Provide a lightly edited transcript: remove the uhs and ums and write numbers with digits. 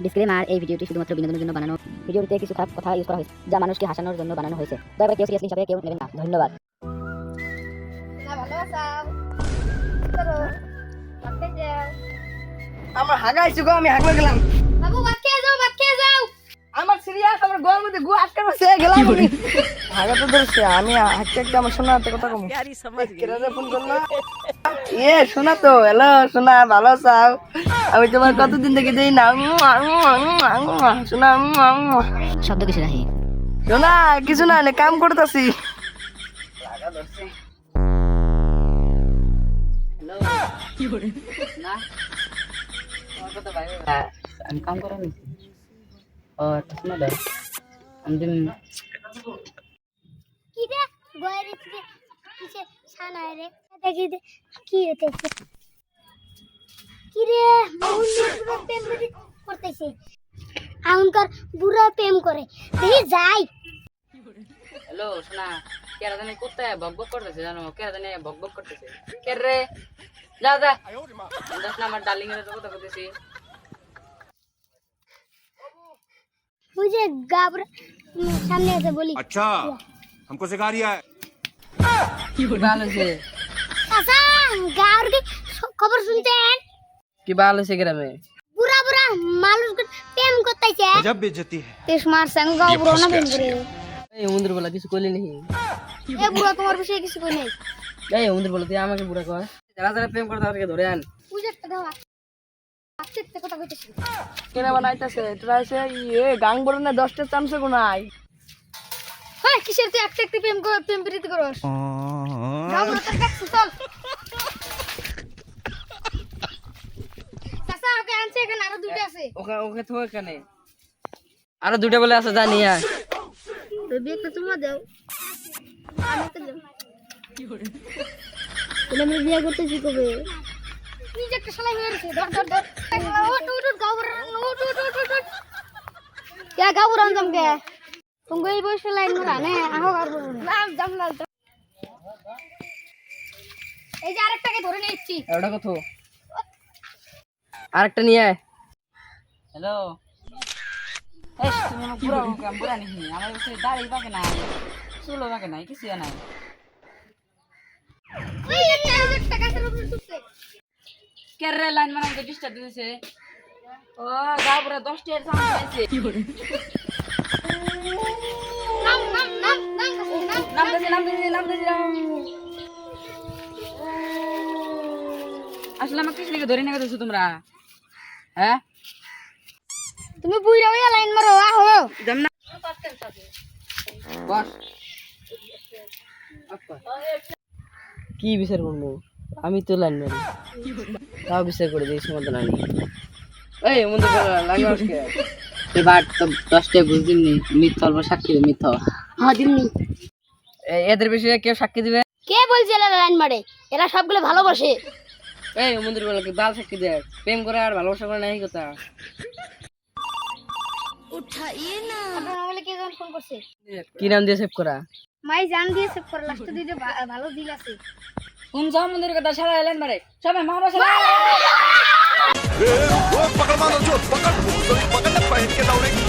Disclaimer, এই ভিডিওটি শুধুমাত্র বিনোদনের জন্য বানানো। ভিডিওটিতে কিছু খারাপ কথা ইউজ করা হয়েছে যা মানুষকে হাসানোর জন্য বানানো হয়েছে। দয়া করে কেউ সিরিয়াসলি হিসাবে কেউ নেবেন না। ধন্যবাদ। আমার হাগাইছি গো, আমি হাগলে গেলাম। বাবু ভাত খেয়ে যাও। আমার সিরিয়াস, আমার গোয়ার মধ্যে গু আটকে বসে গেলাম আমি। হাগা তো ধরছে, আমি হাঁটতে একটা আমার শোনা হাতে কথা কম। কেরারে ফোন করলো। শোনা তো, হ্যালো শোনা, ভালো চাও? আমি তোমার কতদিন থেকে দেই না। শোনা শব্দ কিসের রাহি? শোনা, কিছু না, কাম করতেছি। আমি কাম করে নিছি। ও শোনা দাও, আমি কি রে গয়রে থেকে কিসে ছানায় রে দেখি দে কি হতেছে। কি রে বুড়া প্রেম করতেছে, এখনকার বুড়া প্রেম করে দেখি যাই। হ্যালো শোনা, কেরা জানি কোথায় বকবক করতেছে জানো? কেরা জানি বকবক করতেছে। কে রে? যা যা, দেখ না আমার ডার্লিং এর কথা বলতেছি। ওই যে গাবরা সামনে আছে বলি। अच्छा हमको सिखा रिया है। কি ভালো আছে? আচ্ছা গাওর কি খবর শুনতেন? কি ভালো আছে গ্রামে? বুড়া বুড়া মানুষ প্রেম করতেছে। गजब बेइज्जती है। তেস মার সঙ্গ বুড়া না প্রেম করে। এই মন্দির বলা কিছু কইলি নাকি? এ বুড়া তোমার বিষয়ে কিছু কই নাই। এই মন্দির বলা তুই আমাকে বুড়া কয়? যারা যারা প্রেম করে তাদেরকে ধরে আন। বুঝতে দাও আজকে কথা কইতেছি। কেনা বানাইতেছে তোরা এসে গাং বড় না 10টা চামচ গুনাই। হ্যাঁ কিসের তুই একটা একটা প্রেম প্রীতি করস? গাও না তোর কাছে চল। চাচা ওকে আনছে, এখানে আরো দুইটা আছে। ওকে ওকে তো এখানে আরো দুটো বলে আছে, জানি আর বেবি একটা চুমা দাও। আমি তো দেব। তুমি আমি বিয়ে করতেছি কবে? তুই যে একটা শালা হয়ে গেছে। ধর ধর ধর। ওট গাও ওট। কে গাও রাম কে? তুমি এই বয়সে লাইন মারা নে আহো গাও নাম জাম না। এই যে আরেকটাকে ধরে নিচ্ছি। ওটা কত? আরেকটা নিয়ে আয়। হ্যালো এই তুমি আমার বুড়া হোক, আমি বুড়া নাকি? আমার কাছে দাড়ি বাকে নাই, চুলো বাকে নাই, কিছু নাই। ওই একটা গাছের উপরে টুকছে। কে রে লাইন মানে আমাকে ডিস্টার্ব দিতেছে? ও গা পুরা 10টা এর সাউন্ড পাইছে। নাম নাম দিছি। আসলে আমাকে কিছু ধরে নিয়ে গেছো তোমরা, হ্যাঁ? তুমি বুইরা হইয়া লাইন মারো আহো। যাম না বস। কি বিচার করবো? আমি তো লাইন মারি, তাও বিচার করে দিই সমাধান আনি। এই মন্দির লাইন মারকে এবার তো 10টা বুঝদিনি। মিথ্যা অল্প সাক্ষী দে, মিথ্যা। হ্যাঁ দিমনি। এদের বিষয়ে কেউ সাক্ষী দিবে? কে বলছে এরা লাইন মারে? এরা সবগুলো ভালোবাসে। এই মন্দির বলে কি বাল সাক্ষী দেয়? প্রেম করে আর ভালোবাসা করে নাই কথা। আপনার মোবাইলে কে জন ফোন করছে? কি নাম দিয়ে সেভ করা? মাই জান দিয়ে সেভ করে, লাস্টে দিতে ভালো দিল আছে। কোন যাও মন্দিরের কথা সারা লাইন মারে সবাই মহাবাসা। वो पकड़ मारो जो पकड़ पकड़ पहन के दौड़ेगी।